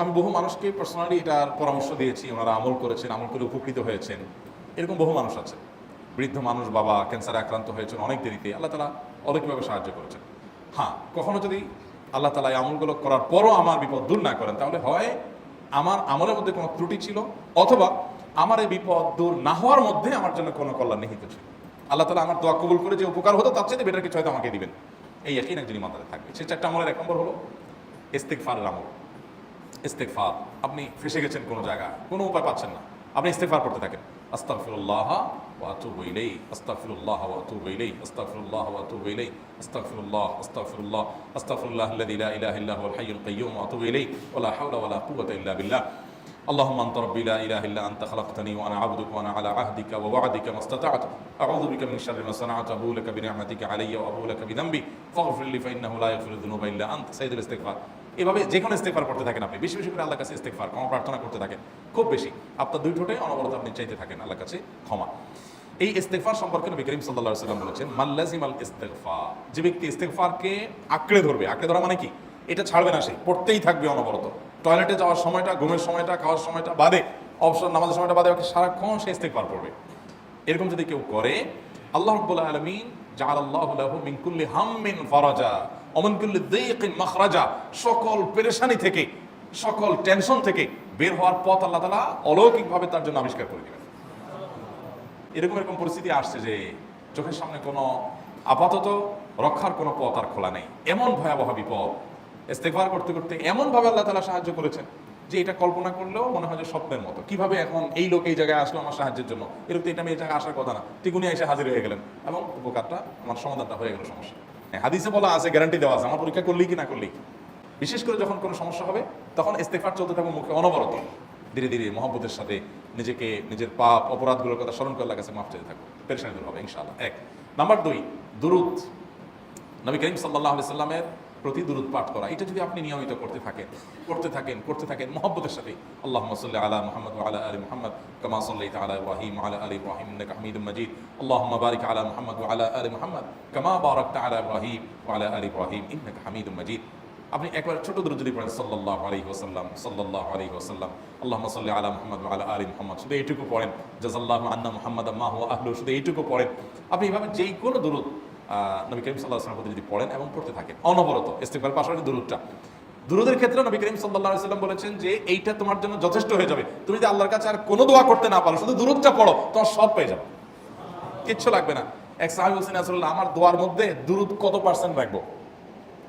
আমি বহু মানুষকে পার্সোনালি এটার পরামর্শ দিয়েছি, ওনারা আমল করেছেন, আমল করে উপকৃত হয়েছেন। এরকম বহু মানুষ আছে। বৃদ্ধ মানুষ, বাবা ক্যান্সারে আক্রান্ত হয়েছেন অনেক দেরিতে, আল্লাহ তালা অলৌকিকভাবে সাহায্য করেছেন। হ্যাঁ, কখনো যদি আল্লাহ তালা এই আমলগুলো করার পরও আমার বিপদ দূর না করেন, তাহলে হয় আমার আমলের মধ্যে কোনো ত্রুটি ছিল, অথবা আমার এই বিপদ দূর না হওয়ার মধ্যে আমার জন্য কোনো কল্যাণ নিহিত ছিল। আল্লাহ তালা আমার দোয়া কবুল করে যে উপকার হতো তার চেয়ে বেটার কিছু হয়তো আমাকে দিবেন, এই একই একজন ইমানদারে থাকবে। সেই চারটা আমলের এক নম্বর হলো ইস্তেগফারের আমল। ইস্তেগফার, আপনি ফেসে গেছেন কোনো জায়গায়, কোনো উপায় পাচ্ছেন না, আপনি ইস্তেগফার করতে থাকেন। আস্তাগফিরুল্লাহ ওয়া আতুবু ইলাইহি, আস্তাগফিরুল্লাহ ওয়া আতুবু ইলাইহি, আস্তাগফিরুল্লাহ ওয়া আতুবু ইলাইহি, আস্তাগফিরুল্লাহ, আস্তাগফিরুল্লাহ, আস্তাগফিরুল্লাহাল্লাযী লা ইলাহা ইল্লা হুয়াল হাইয়ুল কাইয়্যুম ওয়া আতুবু ইলাইহি ওয়া লা হাওলা ওয়া লা কুওয়াতা ইল্লা বিল্লাহ। اللهم انت ربي لا اله الا انت خلقتني وانا عبدك وانا على عهدك ووعدك ما استطعت اعوذ بك من شر ما صنعت ابو لك بنعمتك علي وابو لك بذنبي فاغفر لي فانه لا يغفر الذنوب الا انت سيد الاستغفار। এভাবে যে কোনো ইস্তেগফার করতে থাকেন, আপনি বেশি বেশি করে আল্লাহর কাছে ইস্তেগফার ক্ষমা প্রার্থনা করতে থাকেন, খুব বেশি আপনার দুই ঠোঁটে অনবরত আপনি চাইতে থাকেন আল্লাহর কাছে ক্ষমা। এই ইস্তেগফার সম্পর্কে নবী করিম সাল্লাল্লাহু আলাইহি ওয়াসাল্লাম বলেছেন, মাল্লাজিমাল ইস্তেগফার, যে ব্যক্তি ইস্তেগফারকে আঁকড়ে ধরবে, আঁকড়ে ধরা মানে কি, এটা ছাড়বে না, সে পড়তেই থাকবে অনবরত। টয়লেটে যাওয়ার সময়টা, ঘুমের সময়টা, খাওয়ার সময়টা বাদে, অবসর নামাজের সময়টা বাদে, সারাক্ষণ সে ইস্তেগফার করবে। এরকম যদি কেউ করে, আল্লাহ রাব্বুল আলামিন জাআলাল্লাহু লাহু মিন কুল্লি হাম্মিন ফারাজা ওয়া মিন কুল্লি দাইকিন মাখরাজা, সকল পেরেশানি থেকে, সকল টেনশন থেকে বের হওয়ার পথ আল্লাহ তাআলা অলৌকিকভাবে তার জন্য আবিষ্কার করে দিবেন। এরকম এরকম পরিস্থিতি আসছে যে চোখের সামনে কোনো আপাতত রক্ষার কোনো পথ আর খোলা নেই, এমন ভয়াবহ বিপদ। ইস্তেগফার করতে করতে এমনভাবে আল্লাহ তাআলা সাহায্য করেছেন যে এটা কল্পনা করলেও মনে হয় যে স্বপ্নের মতো। কিভাবে এখন এই লোক এই জায়গায় আসলো আমার সাহায্যের জন্য, এরকম এটা আমি এই জায়গায় আসার কথা না, তিগুনি এসে হাজির হয়ে গেলেন এবং উপকারটা, আমার সমাধানটা হয়ে গেল সমস্যা। হাদিসে বলা আছে, গ্যারান্টি দেওয়া আছে, আমার পরীক্ষা করলেই কি না করলেই কি। বিশেষ করে যখন কোনো সমস্যা হবে তখন ইস্তেগফার চলতে থাকবে মুখে অনবরত, ধীরে ধীরে মহব্বতের সাথে নিজেকে, নিজের পাপ অপরাধগুলোর কথা স্মরণ করে আল্লাহর কাছে মাফ চাইতে থাকবে, পেরেশানি দূর হবে ইনশাআল্লাহ। এক নাম্বার 2, দুরূদ। নবী করিম সাল্লাল্লাহু আলাইহি সাল্লামের প্রতি দুরূদ পাঠ করা, এটা যদি আপনি নিয়মিত করতে থাকেন মহব্বতের সাথে, আল্লাহুম্মা সাল্লি আলা মুহাম্মদ ওয়া আলা আলি মুহাম্মদ কামা সাল্লাইতা আলা ইব্রাহিম ওয়া আলা আলি ইব্রাহিম ইন্নাকা হামিদুম মাজিদ, আল্লাহুম্মা বারিক আলা মুহাম্মদ ওয়া আলা আলি মুহাম্মদ কামা বারাকতা আলা ইব্রাহিম ওয়া আলা আলি ইব্রাহিম ইন্নাকা হামিদুম মাজিদ। আপনি একবার ছোট দুরূদ যদি পড়েন, সাল্লাল্লাহু আলাইহি ওয়াসাল্লাম, সাল্লাল্লাহু আলাইহি ওয়াসাল্লাম, আল্লাহুম্মা সাল্লি আলা মুহাম্মদ ওয়া আলা আলি মুহাম্মদ, শুধু এইটুকু পড়েন। জাযাল্লাহু আন্না মুহাম্মাদাম মা হুয়া আহলু, শুধু এইটুকু পড়েন। আপনি এভাবে যেই কোনো দুরূদ নবী করিম সাল্লাল্লাহু আলাইহি ওয়াসাল্লাম প্রতি যদি পড়েন এবং পড়তে থাকেন অনবরত, ইস্তেগফারের পাশাপাশি দুরূদের ক্ষেত্রে নবী করিম সাল্লাল্লাহু আলাইহি ওয়াসাল্লাম বলেছেন যে এইটা তোমার জন্য যথেষ্ট হয়ে যাবে। তুমি যদি আল্লাহর কাছে আর কোনো দোয়া করতে না পারো, শুধু দুরূদটা পড়ো, তোমার সব পেয়ে যাবে, কিচ্ছু লাগবে না। এক সাহাবী বলছেন, রাসূলুল্লাহ, আমার দোয়ার মধ্যে দুরূদ কত পার্সেন্ট রাখবো?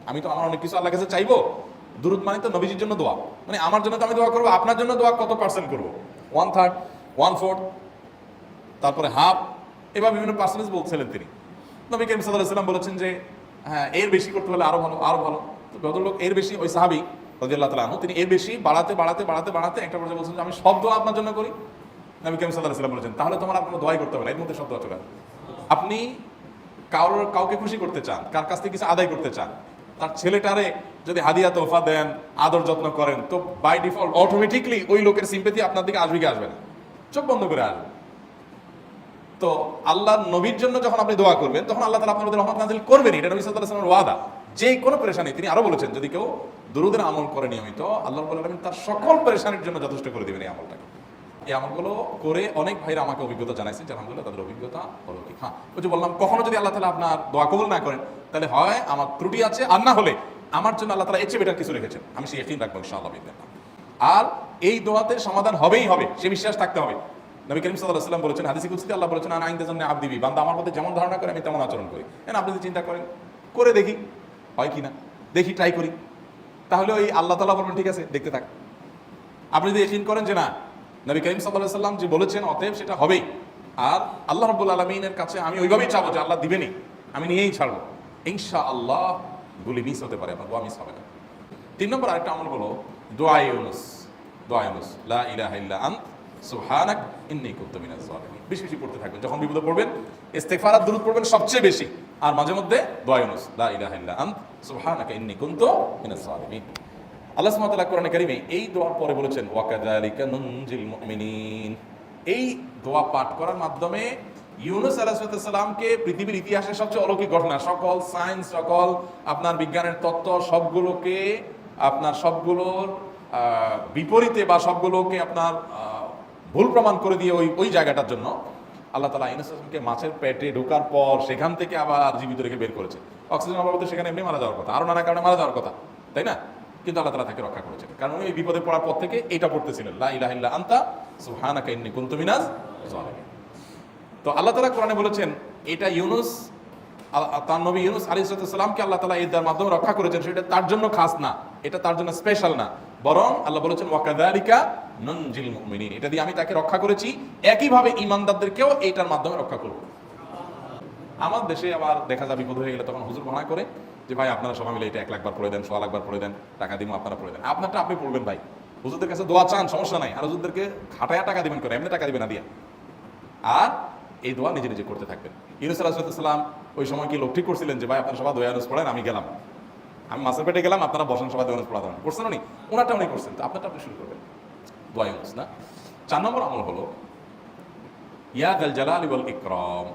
আমি তো আমার অনেক কিছু আল্লাহর কাছে চাইবো, দুরূদ মানে তো নবীজির জন্য দোয়া, মানে আমার জন্য তো আমি দোয়া করবো, আপনার জন্য দোয়া কত পার্সেন্ট করবো? 1/3, 1/4, তারপরে হাফ, এবার বিভিন্ন পার্সেন্টেজ বলছিলেন তিনি। নবী করিম সাল্লাল্লাহু আলাইহি ওয়াসাল্লাম বলেছেন যে হ্যাঁ, এর বেশি করতে হলে আরো ভালো, আরো ভালো। তো ভদ্রলোক এর বেশি, ওই সাহাবী রাদিয়াল্লাহু তাআলা আনহু, তিনি এর বেশি বাড়াতে বাড়াতে বাড়াতে বাড়াতে একটা পর্যায়ে বলছেন যে আমি সব দোয়া আপনার জন্য করি। নবী করিম সাল্লাল্লাহু আলাইহি ওয়াসাল্লাম বলেছেন, তাহলে তোমার আর কোনো দোয়াই করতে হবে না, এর মধ্যে সব দোয়া চলে আসবে। আপনি কাউকে খুশি করতে চান, কার কাছ থেকে কিছু আদায় করতে চান, তার ছেলেটারে যদি হাদিয়া তোহফা দেন, আদর যত্ন করেন, তো বাই ডিফল্ট অটোমেটিকলি ওই লোকের সিম্পেথি আপনার দিকে আসবে কি আসবে না? চোখ বন্ধ করে আসবে। তো আল্লাহর নবীর জন্য যখন আপনি দোয়া করবেন, তখন আল্লাহ তাআলা আপনার মধ্যে রহমত নাযিল করবেন, এটা নবী সাল্লাল্লাহু আলাইহি ওয়াসাল্লামের ওয়াদা। যে কোনো পেরেশানি, তিনি আরো বলেছেন, যদি কেউ দুরূদের আমল করে নিয়মিত, আল্লাহ রাব্বুল আলামিন তার সকল পেরেশানির জন্য যথেষ্ট করে দিবেন এই আমলটাকে। এই আমলগুলো করে অনেক ভাইরা আমাকে অভিজ্ঞতা জানাইছেন, আলহামদুলিল্লাহ তাদের অভিজ্ঞতা হলো কি। হ্যাঁ, ওই যে বললাম, কখনো যদি আল্লাহ তাআলা আপনার দোয়া কবুল না করেন, তাহলে হয় আমার ত্রুটি আছে, আর না হলে আমার জন্য আল্লাহ তাআলা এর চেয়ে বেটার কিছু রেখেছেন, আমি সেই ইয়াকিন রাখবো ইনশাআল্লাহ বিল্লাহ। আর এই দোয়াতে সমাধান হবেই হবে, সে বিশ্বাস থাকতে হবে। নবী করিম সাল্লাল্লাহু আলাইহি ওয়াসাল্লাম বলেছেন, হাদিসে কুদসিতে আল্লাহ বলেছেন, আনা ইনদাযান্নি আবদি বি, বান্দা আমার মধ্যে যেমন ধারণা করে আমি তেমন আচরণ করি। আপনি যদি চিন্তা করেন, করে দেখি হয় কিনা, দেখি ট্রাই করি, তাহলে ওই আল্লাহ তাআলা বলবেন ঠিক আছে, দেখতে থাক। আপনি যদি ইয়াকিন করেন যে না, নবী করিম সাল্লাল্লাহু আলাইহি ওয়াসাল্লাম যে বলেছেন, অতএব সেটা হবেই, আর আল্লাহ রাব্বুল আলামিনের কাছে আমি ওইভাবেই চাবো যে আল্লাহ দিবেনই, আমি নিয়েই ছাড়বো, ইনশাআল্লাহ গুলি মিস হতে পারে, আমার দোয়া মিস হবে না। 3 নম্বর আরেকটা আমল হলো দোয়া ইউনুস। দোয়া ইউনুস, লা ইলাহা ইল্লা আন্ত সুবহানাক ইন্নী কুনতু মিনাজ জালিমিন। বেশি বেশি পড়তে থাকবেন, যখন বিপদে পড়বেন ইস্তেগফার আর দুরূদ পড়বেন সবচেয়ে বেশি, আর মাঝে মধ্যে দোয়া ইউনুস, লা ইলাহা ইল্লা আন্ত সুবহানাকা ইন্নী কুনতু মিনাজ জালিমিন। আল্লাহ সুবহানাহু ওয়া তাআলা কোরআনে কারীমে এই দোয়ার পরে বলেছেন, ওয়া কাযালিকা নুনজিল মুমিনিন। এই দোয়া পাঠ করার মাধ্যমে ইউনুস আলাইহিস সালামকে পৃথিবীর ইতিহাসের সবচেয়ে অলৌকিক ঘটনা, সকল সায়েন্স, সকল আপনার বিজ্ঞানের তত্ত্ব, সবগুলোর বিপরীতে বা সবগুলোকে আপনার ভুল প্রমাণ করে দিয়ে ওই জায়গাটার জন্য আল্লাহ তাআলা ইউনূস আলাইহিসসালামকে মাছের পেটে ঢোকার পর সেখান থেকে আবার জীবিত রেখে বের করেছে। অক্সিজেন অভাবে তো সেখানে এমনি মারা যাওয়ার কথা, আরো নানা কারণে মারা যাওয়ার কথা, তাই না? কিন্তু আল্লাহ তাআলা তাকে রক্ষা করেছেন, কারণ উনি বিপদে পড়ার পর থেকে এটা পড়তেছিলেন, লা ইলাহা ইল্লা আনতা সুবহানাকা ইন্নী কুনতু মিনাজ জালিমিন। তো আল্লাহ তাআলা কোরআনে বলেছেন এটা ইউনূস, তার নবী ইউনূস আলাইহিস সালামকে আল্লাহ তাআলা এর মাধ্যমে রক্ষা করেছেন, সেটা তার জন্য খাস না, এটা তার জন্য স্পেশাল না, বরং আল্লাহ বলেছেন ওয়াকাযালিকা নুনজিল মুমিনিন, এটা দিয়ে আমি তাকে রক্ষা করেছি, একইভাবে ঈমানদারদেরকেও এইটার মাধ্যমে রক্ষা করব। আমার দেশে আবার দেখা যায় বিপদ হয়ে গেলে তখন হুজুর ঘোষণা করে যে ভাই আপনারা সবাই মিলে এটা 1 লাখ বার পড়ে দেন, 100 লাখ বার পড়ে দেন, টাকা দিব আপনারা পড়ে দেন। আপনারটা আপনি পড়বেন ভাই, হুজুরদের কাছে দোয়া চান সমস্যা নাই, আর হুজুরদেরকে খাটায়া টাকা দিবেন করে, এমনি টাকা দিবেন না দিয়া, আর এই দোয়া নিজে নিজে করতে থাকবেন। ইউনূস আলাইহিস সালাম ওই সময় কি লোক ঠিক করছিলেন যে ভাই আপনারা সবাই দোয়া ইউনূস পড়েন, আমি গেলাম, আমি মাছের পেটে গেলাম, আপনারা বসেন সবাই দোয়া ইউনূস পড়া দেন, করছেন উনি, ওনারটা উনি করছেন, তো আপনারটা আপনি শুরু করবেন দোয়া ইউনূস না। 4 নম্বর আমল হলো ইয়া যাল জালালি ওয়াল ইকরাম,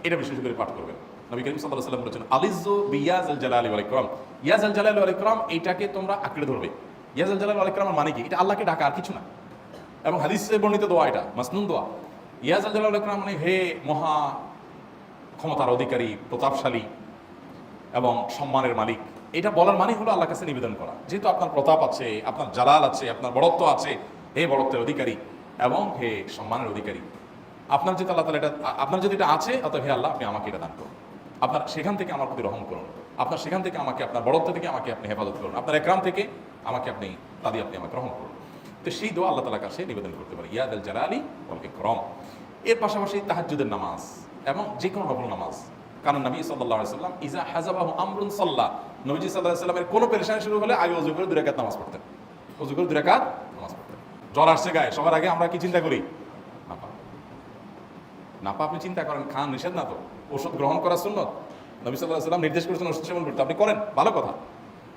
এটা বিশেষ করে পাঠ করবেন। নবী করিম সাল্লাল্লাহু আলাইহি ওয়াসাল্লাম বলেছেন আলিযু বিয়া যাল জালালি ওয়াল ইকরাম, ইয়া যাল জালালি ওয়াল ইকরাম, এইটাকে তোমরা আঁকড়ে ধরবে। ইয়া যাল জালালি ওয়াল ইকরামের মানে কি? এটা আল্লাহকে ডাকা, আর কিছু না, এবং হাদিসে বর্ণিত দোয়া, এটা মাসনুন দোয়া। ইয়া যাল জালালি ওয়াল ইকরাম মানে হে মহা ক্ষমতার অধিকারী, প্রতাপশালী এবং সম্মানের মালিক, এটা বলার মানে হলো আল্লাহর কাছে নিবেদন করা, যেহেতু আপনার প্রতাপ আছে, আপনার জালাল আছে, আপনার বড়ত্ব আছে, হে বড়ত্বের অধিকারী এবং হে সম্মানের অধিকারী, আপনার যদি আল্লাহ তাআলা এটা, আপনার যদি এটা আছে, অতএব হে আল্লাহ আপনি আমাকে এটা দান করুন, আপনার সেখান থেকে আমার প্রতি রহম করুন, আপনার সেখান থেকে আমাকে, আপনার বড়ত্ব থেকে আমাকে আপনি হেফাজত করুন, আপনার একরাম থেকে আমাকে আপনি তাদি আপনি আমাকে রহম করুন। তো সেই দোয়া আল্লাহ তাআলার কাছে নিবেদন করতে পারে, ইয়া যাল জালালি ওয়াল ইকরাম। এর পাশাপাশি তাহাজ্জুদের নামাজ এবং যে কোনো নফল নামাজ, কারণ নবী সাল্লাল্লাহু আলাইহি ওয়াসাল্লাম ইজা হাযাবাহু আমরুন সাল্লা, নবীজি সাল্লাল্লাহু আলাইহি ওয়াসাল্লামের কোনো পেরেশানি শুরু হলে আগে ওযু করে 2 রাকাত নামাজ পড়তেন, ওযু করে 2 রাকাত নামাজ পড়তেন। জ্বর আসছে গায়ে, সবার আগে আমরা কি চিন্তা করি? নাপা আপনি চিন্তা করেন, খান নিষেধ না তো, ওষুধ গ্রহণ করা সুন্নত, নবী সাল্লাল্লাহু আলাইহি ওয়াসাল্লাম নির্দেশ করেছেন ওষুধ সেবন করতে, আপনি করেন, ভালো কথা।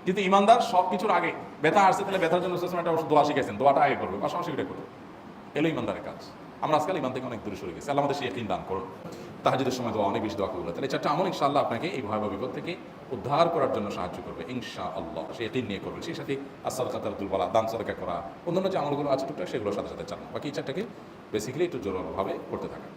কিন্তু ইমানদার সব কিছুর আগে ব্যথা আসছে, তাহলে ব্যথার জন্য একটা ওষুধ দোয়া শিখেছেন, দোয়াটা আগে করবে, পাশাপাশি এটা করবে, এলো ইমানদারের কাজ। আমরা আজকাল ইমান থেকে অনেক দূরে সরে গেছি, আল্লাহ আমাদের সেই ইয়াকিন দান করুন। তাহাজ্জুদের সময় দোয়া অনেক বেশি দোয়া করবে, তাহলে 4টা আমল ইনশাআল্লাহ আপনাকে এই ভয়াবহ বিপদ থেকে উদ্ধার করার জন্য সাহায্য করবে ইনশাআল্লাহ, সেই ইয়াকিন নিয়ে করবেন। সেই সাথে as-সাদাকাতুল বালা, দান সাদাকা করা, অন্যান্য যে আমলগুলো আছে টুকটাক সেগুলোর সাথে সাথে চালানো, বাকি এই 4টাকে বেসিক্যালি একটু জোরালোভাবে করতে থাকা।